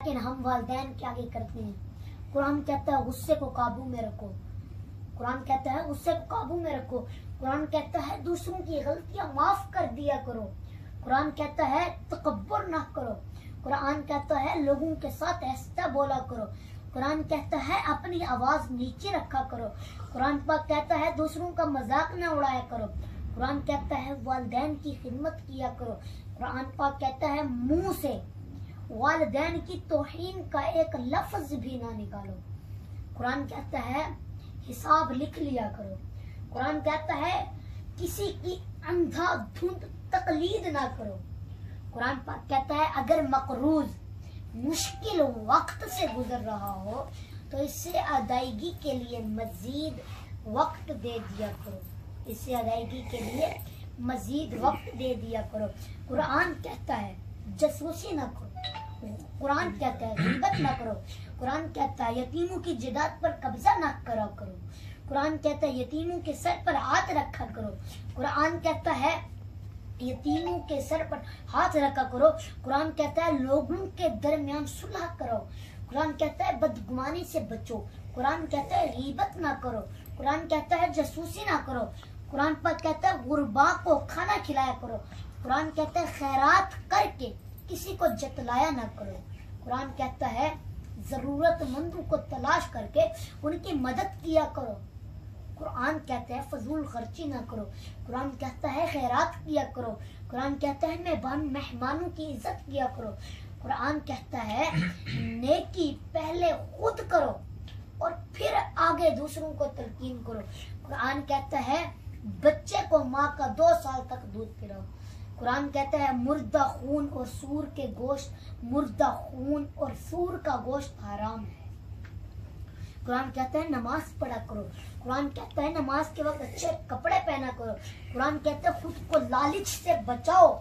لیکن ہم والدین کیا کرتے ہیں؟ قرآن کہتا ہے غصے کو قابو میں رکھو، قرآن کہتا ہے غصے کو قابو میں رکھو، قرآن کہتا ہے دوسروں کی غلطیاں معاف کر دیا کرو، قرآن کہتا ہے تکبر نہ کرو، قرآن کہتا ہے لوگوں کے ساتھ ایسا بولا کرو، قرآن کہتا ہے اپنی آواز نیچے رکھا کرو، قرآن پاک کہتا ہے دوسروں کا مذاق نہ اڑایا کرو، قرآن کہتا ہے والدین کی خدمت کیا کرو، قرآن پاک کہتا ہے منہ سے والدین کی توہین کا ایک لفظ بھی نہ نکالو، قرآن کہتا ہے حساب لکھ لیا کرو، قرآن کہتا ہے کسی کی اندھا دھند تقلید نہ کرو، قرآن پاک کہتا ہے اگر مقروض مشکل وقت سے گزر رہا ہو تو اس سے ادائیگی کے لیے مزید وقت دے دیا کرو، اس سے ادائیگی کے لیے مزید وقت دے دیا کرو، قرآن کہتا ہے جاسوسی نہ کرو، قرآن کہتا ہے غیبت نہ کرو، قرآن کہتا ہے یتیموں کی جائیداد پر قبضہ نہ کرا کرو، قرآن کہتا ہے یتیموں کے سر پر ہاتھ رکھا کرو، قرآن کہتا ہے یتیموں کے سر پر ہاتھ رکھا کرو، قرآن کہتا ہے لوگوں کے درمیان صلح کرو، قرآن کہتا ہے بدگمانی سے بچو، قرآن کہتا ہے غیبت نہ کرو، قرآن کہتا ہے جاسوسی نہ کرو، قرآن پاک کہتا ہے غربا کو کھانا کھلایا کرو، قرآن کہتا ہے خیرات کر کے کسی کو جتلایا نہ کرو، قرآن کہتا ہے ضرورت مندوں کو تلاش کر کے ان کی مدد کیا کرو، قرآن کہتا ہے فضول خرچی نہ کرو، قرآن کہتا ہے خیرات کیا کرو، قرآن کہتا ہے مہمانوں کی عزت کیا کرو، قرآن کہتا ہے نیکی پہلے خود کرو اور پھر آگے دوسروں کو تلقین کرو، قرآن کہتا ہے بچے کو ماں کا 2 سال تک دودھ پلاؤ، قرآن کہتا ہے مردہ خون اور سور کے گوشت مردہ خون اور سور کا گوشت حرام ہے، قرآن کہتا ہے نماز پڑھا کرو، قرآن کہتا ہے نماز کے وقت اچھے کپڑے پہنا کرو، قرآن کہتا ہے خود کو لالچ سے بچاؤ،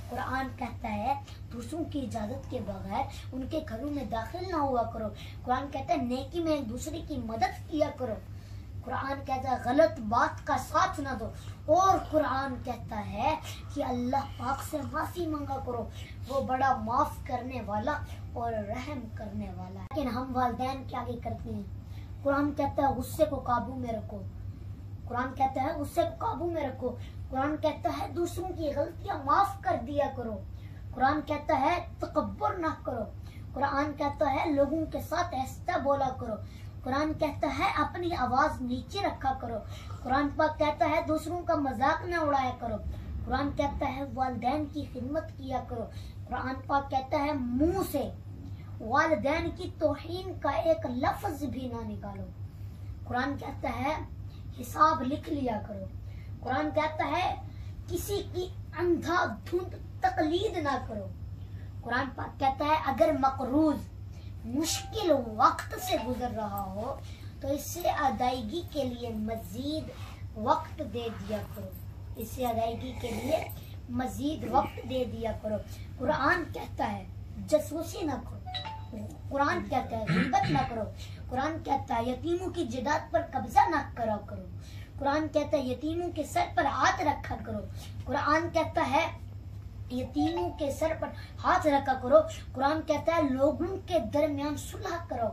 قرآن کہتا ہے دوسروں کی اجازت کے بغیر ان کے گھروں میں داخل نہ ہوا کرو، قرآن کہتا ہے نیکی میں ایک دوسرے کی مدد کیا کرو، قرآن کہتا ہے غلط بات کا ساتھ نہ دو، اور قرآن کہتا ہے کہ اللہ پاک سے معافی مانگا کرو، وہ بڑا معاف کرنے والا اور رحم کرنے والا ہے، لیکن ہم والدین کیا کرتے ہیں؟ قرآن کہتا ہے غصے کو قابو میں رکھو، قرآن کہتا ہے غصے کو قابو میں رکھو، قرآن کہتا ہے دوسروں کی غلطیاں معاف کر دیا کرو، قرآن کہتا ہے تکبر نہ کرو، قرآن کہتا ہے لوگوں کے ساتھ ایسا بولا کرو، قرآن کہتا ہے اپنی آواز نیچے رکھا کرو، قرآن پاک کہتا ہے دوسروں کا مذاق نہ اڑایا کرو، قرآن کہتا ہے والدین کی خدمت کیا کرو، قرآن پاک کہتا ہے منہ سے والدین کی توہین کا ایک لفظ بھی نہ نکالو، قرآن کہتا ہے حساب لکھ لیا کرو، قرآن کہتا ہے کسی کی اندھا دھند تقلید نہ کرو، قرآن پاک کہتا ہے اگر مقروض مشکل وقت سے گزر رہا ہو تو اس سے ادائیگی کے لیے مزید وقت دے دیا کرو، اس سے ادائیگی کے لیے مزید وقت دے دیا کرو، قرآن کہتا ہے جاسوسی نہ کرو، قرآن کہتا ہے غیبت نہ کرو، قرآن کہتا ہے یتیموں کی جائیداد پر قبضہ نہ کرا کرو، قرآن کہتا ہے یتیموں کے سر پر ہاتھ رکھا کرو، قرآن کہتا ہے یتیموں کے سر پر ہاتھ رکھا کرو، قرآن کہتا ہے لوگوں کے درمیان صلح کرو،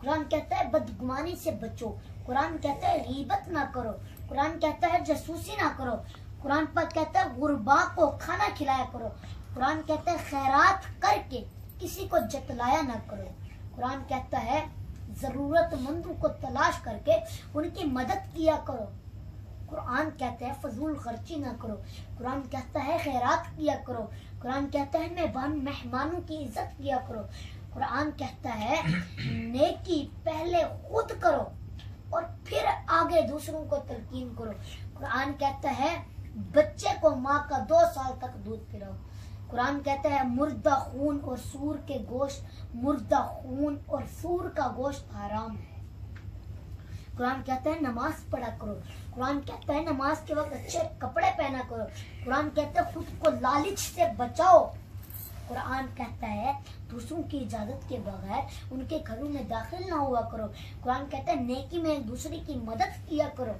قرآن کہتا ہے بدگمانی سے بچو، قرآن کہتا ہے غیبت نہ کرو، قرآن کہتا ہے جاسوسی نہ کرو، قرآن پاک کہتا ہے غربا کو کھانا کھلایا کرو، قرآن کہتا ہے خیرات کر کے کسی کو جتلایا نہ کرو، قرآن کہتا ہے ضرورت مندوں کو تلاش کر کے ان کی مدد کیا کرو، قرآن کہتا ہے فضول خرچی نہ کرو، قرآن کہتا ہے خیرات کیا کرو، قرآن کہتا ہے مہمانوں کی عزت کیا کرو، قرآن کہتا ہے نیکی پہلے خود کرو اور پھر آگے دوسروں کو تلقین کرو، قرآن کہتا ہے بچے کو ماں کا 2 سال تک دودھ پلاؤ، قرآن کہتا ہے مردہ خون اور سور کے گوشت مردہ خون اور سور کا گوشت حرام ہے، قرآن کہتا ہے نماز پڑھا کرو، قرآن کہتا ہے نماز کے وقت اچھے کپڑے پہنا کرو، قرآن کہتا ہے خود کو لالچ سے بچاؤ، قرآن کہتا ہے دوسروں کی اجازت کے بغیر ان کے گھروں میں داخل نہ ہوا کرو، قرآن کہتا ہے نیکی میں ایک دوسرے کی مدد کیا کرو،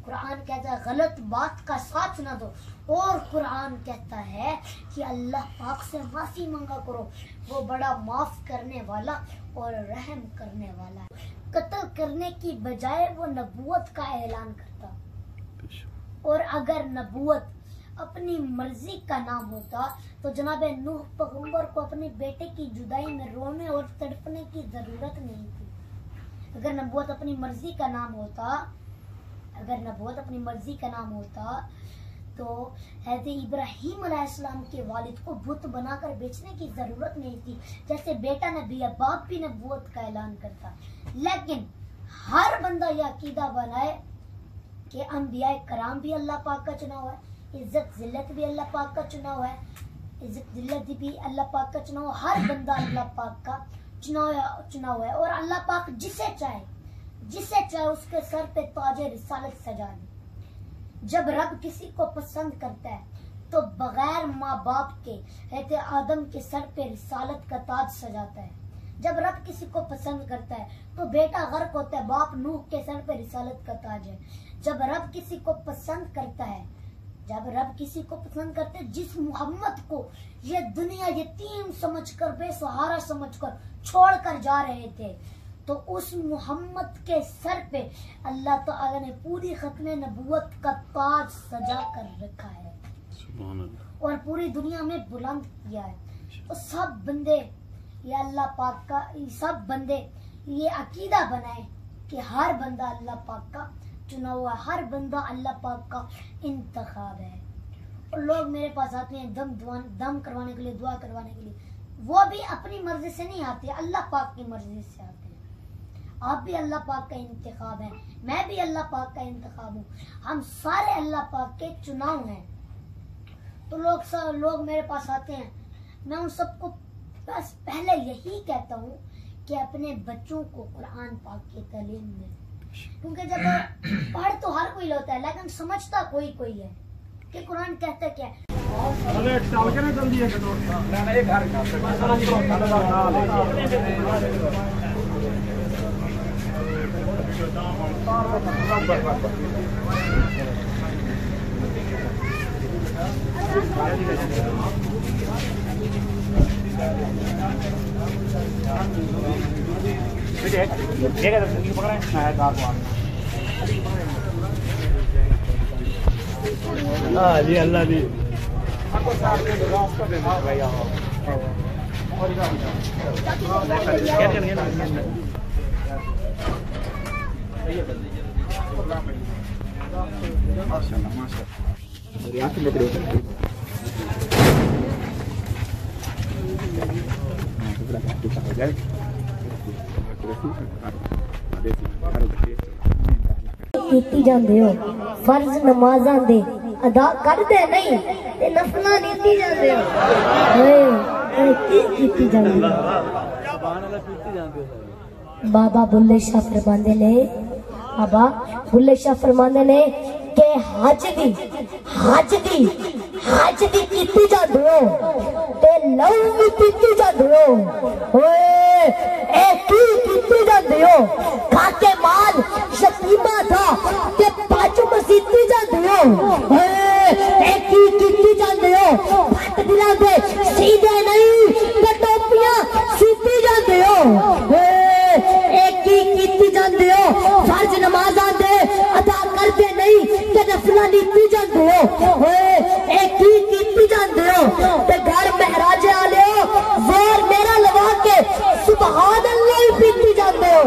قرآن کہتا ہے غلط بات کا ساتھ نہ دو، اور قرآن کہتا ہے کہ اللہ پاک سے معافی مانگا کرو، وہ بڑا معاف کرنے والا اور رحم کرنے والا ہے۔ قتل کرنے کی بجائے وہ نبوت کا اعلان کرتا، اور اگر نبوت اپنی مرضی کا نام ہوتا تو جناب نوح پیغمبر کو اپنے بیٹے کی جدائی میں رونے اور تڑپنے کی ضرورت نہیں تھی۔ اگر نبوت اپنی مرضی کا نام ہوتا، اگر نبوت اپنی مرضی کا نام ہوتا تو حضرت ابراہیم علیہ السلام کے والد کو بت بنا کر بیچنے کی ضرورت نہیں تھی، جیسے بیٹا نبی ہے باپ بھی نبوت کا اعلان کرتا۔ لیکن ہر بندہ یہ عقیدہ بنائے کہ انبیاء کرام بھی اللہ پاک کا چنا ہوا ہے، عزت ذلت بھی اللہ پاک کا چنا ہوا ہے، عزت ذلت بھی اللہ پاک کا چنا ہوا، ہر بندہ اللہ پاک کا چنا ہوا ہے، اور اللہ پاک جسے چاہے اس کے سر پہ تاج رسالت سجا دے۔ جب رب کسی کو پسند کرتا ہے تو بغیر ماں باپ کے حضرت آدم کے سر پہ رسالت کا تاج سجاتا ہے۔ جب رب کسی کو پسند کرتا ہے تو بیٹا غرق ہوتا ہے، باپ نوح کے سر پہ رسالت کا تاج ہے۔ جب رب کسی کو پسند کرتا ہے، جس محمد کو یہ دنیا یتیم سمجھ کر بے سہارا سمجھ کر چھوڑ کر جا رہے تھے، تو اس محمد کے سر پہ اللہ تعالی نے پوری ختم نبوت کا تاج سجا کر رکھا ہے اور پوری دنیا میں بلند کیا ہے۔ تو سب بندے یہ اللہ پاک کا، سب بندے یہ عقیدہ بنائے کہ ہر بندہ اللہ پاک کا چنا ہوا، ہر بندہ اللہ پاک کا انتخاب ہے۔ اور لوگ میرے پاس آتے ہیں دم کروانے کے لیے، دعا کروانے کے لیے، وہ بھی اپنی مرضی سے نہیں آتے، اللہ پاک کی مرضی سے آتے ہیں۔ آپ بھی اللہ پاک کا انتخاب ہیں، میں بھی اللہ پاک کا انتخاب ہوں، ہم سارے اللہ پاک کے چناؤ ہیں۔ تو لوگ میرے پاس آتے ہیں، میں ان سب کو بس پہلے یہی کہتا ہوں کہ اپنے بچوں کو قرآن پاک کی تعلیم دیں، کیونکہ جب پڑھ تو ہر کوئی ہوتا ہے لیکن سمجھتا کوئی ہے کہ قرآن کہتا کیا ہے۔ جی اللہ جی کیتی جاندے ہو فرض نمازاں دے ادا کردے نہیں تے نفلاں نیتی جاندے ہو، کی کیتی جاندے ہو۔ بابا بلے شاہ فرماندے نے، بابا بلے شاہ فرماندے نے کہ حج دی کیتی جاندے ہو تے لو بھی کیتی جاندے ہو، اے کی کیتی جاندے ہو، کھاکے مال یتیمہ تھا کہ پاچ مسیتی جاندے ہو، اے کی کیتی جاندے ہو، پھٹ دلاں دے سیدھے نہیں تے ٹوپیاں سیتی جاندے ہو، اے کی کیتی جاندے ہو، فرض نمازاں دے ادا کردے نہیں تے نفلاں نیتی جاندے ہو، اے کی کیتی جاندے ہو تے گھر مہراج والے زور میرا لوا کے سبحان اللہ ہی پیتی جاندے ہو۔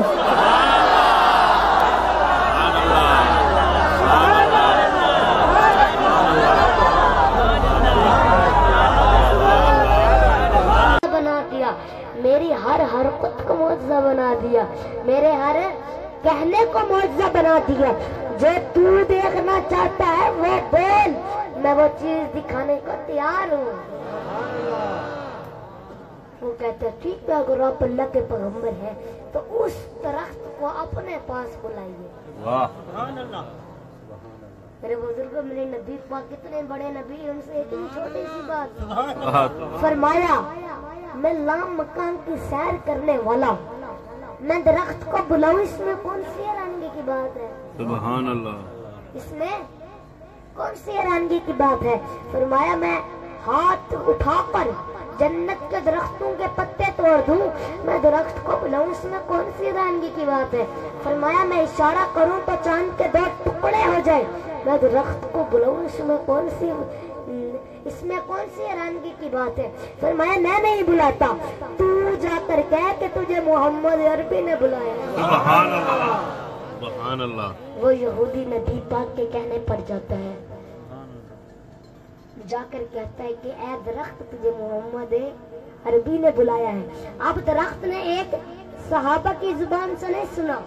بنا دیا میری ہر حرکت کو معجزہ بنا دیا، میرے ہر کہنے کو معجزہ بنا دیا، جو تو دیکھنا چاہتا ہے وہ بول، میں وہ چیز دکھانے کو تیار ہوں۔ وہ کہتا ہے ٹھیک ہے اگر آپ اللہ کے پیغمبر ہیں تو اس درخت کو اپنے پاس بلائیے۔ میرے بزرگوں، میرے نبی پاک کتنے بڑے نبی، ان سے اتنی چھوٹی سی بات فرمایا، میں لام مکان کی سیر کرنے والا، میں درخت کو بلاؤں، اس میں کون سی حیرانگی کی بات ہے؟ سبحان اللہ۔ اس میں کون سی حیرانگی کی بات ہے؟ فرمایا میں ہاتھ اٹھا کر جنت کے درختوں کے پتے توڑ دوں، میں درخت کو بلاؤں، اس میں کون سی حیرانگی کی بات ہے؟ فرمایا میں اشارہ کروں تو چاند کے 2 ٹکڑے ہو جائے، میں درخت کو بلاؤں، اس میں کون سی حیرانگی کی بات ہے؟ فرمایا میں نہیں بلاتا، تو جا کر کہہ کہ تجھے محمد عربی نے بلایا۔ سبحان اللہ، سبحان اللہ۔ وہ یہودی نبی پاک کے کہنے پر جاتا ہے، جا کر کہتا ہے کہ اے درخت تجھے محمد عربی نے بلایا ہے۔ اب درخت نے ایک صحابہ کی زبان سے نہیں سنا،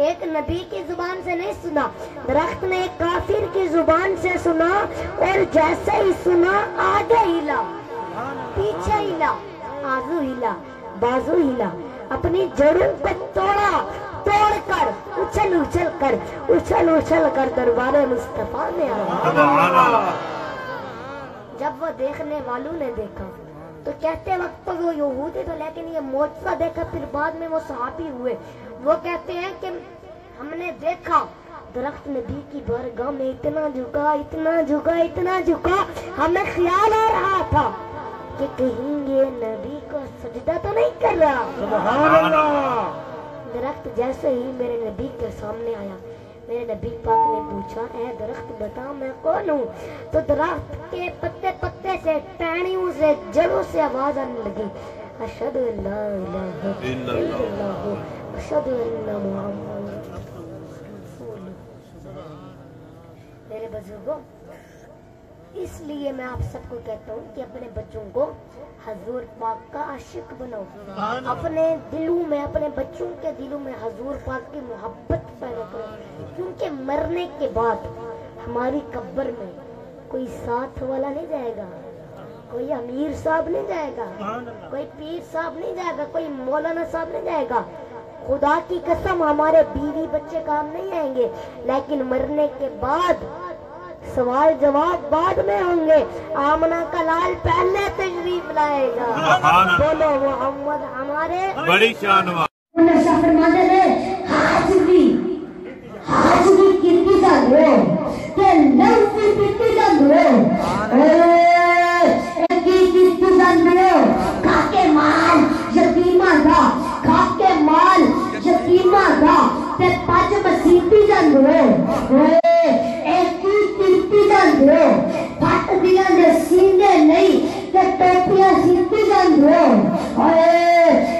ایک نبی کی زبان سے نہیں سنا، درخت نے ایک کافر کی زبان سے سنا، اور جیسے ہی سنا آگے ہلا، پیچھے ہلا، آزو ہلا، بازو ہلا، اپنی جڑوں کو توڑ کر اچھل کر دربار مصطفیٰ میں آیا۔ جب وہ دیکھنے والوں نے دیکھا تو کہتے وقت تو وہ یہودی تھا، لیکن یہ معجزہ دیکھا، پھر بعد میں وہ صحابی ہوئے، وہ کہتے ہیں کہ ہم نے دیکھا درخت نبی کی بارگاہ میں اتنا جھکا، ہمیں خیال آ رہا تھا کہ کہیں یہ نبی کو سجدہ تو نہیں کر رہا۔ سبحان اللہ۔ درخت جیسے ہی میرے نبی کے سامنے آیا، میرے نبی پاک نے پوچھا اے درخت بتا میں کون ہوں؟ تو درخت کے پتے سے، ٹہنیوں سے، جڑوں سے آواز آنے لگی، اشہد ان لا الہ الا اللہ اشہد ان محمد رسول اللہ۔ میرے بزرگوں، اس لیے میں آپ سب کو کہتا ہوں کہ اپنے بچوں کو حضور پاک کا عاشق بناؤ، اپنے دلوں میں، اپنے بچوں کے دلوں میں حضور پاک کی محبت پیدا کرو، کیونکہ مرنے کے بعد ہماری قبر میں کوئی ساتھ والا نہیں جائے گا، کوئی امیر صاحب نہیں جائے گا، کوئی پیر صاحب نہیں جائے گا، کوئی مولانا صاحب نہیں جائے گا، خدا کی قسم ہمارے بیوی بچے کام نہیں آئیں گے، لیکن مرنے کے بعد سوال جواب بعد میں ہوں گے، آمنہ کا لال پہلے تشریف لائے گا۔ بولو محمد ہمارے بڑی شان فرماتے تھے حاجری کتنی جاندو کہ نوفی کتنی جاندو کتنی جاندو کھاکے مال یتیمہ دا، کھاکے مال یتیمہ دا تے پاچ مسیحی جاندو ایک کتنی جاندو پھٹ دیاں دے سینے نہیں تے ٹوپیاں سیتی جاندو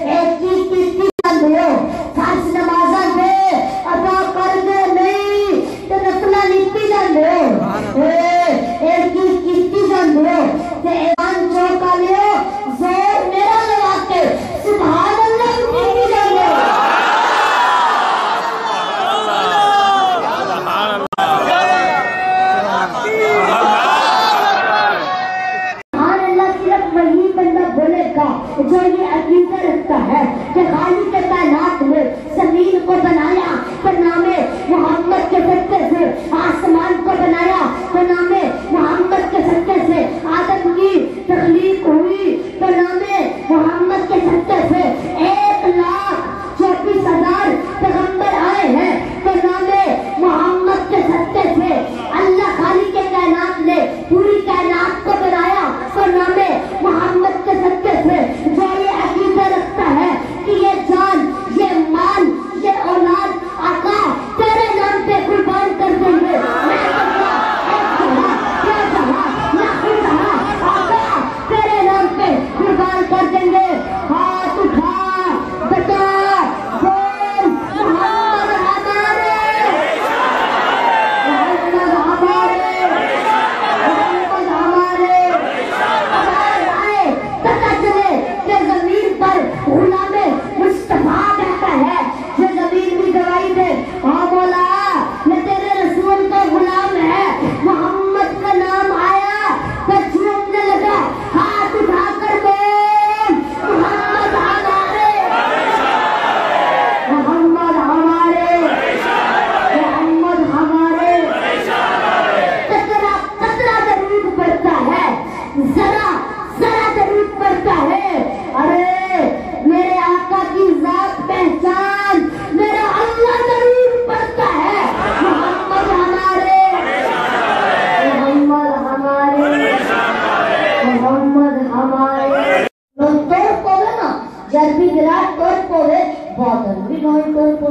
ایک کتنی جاندو فرض نمازاں دے ادا کر دے نہیں تے نفلہ نیتی جاندو ایک کتنی جاندو تے ایمان چوکا لیو زور میرا لگا کے سبحان اللہ کتنی جاندو۔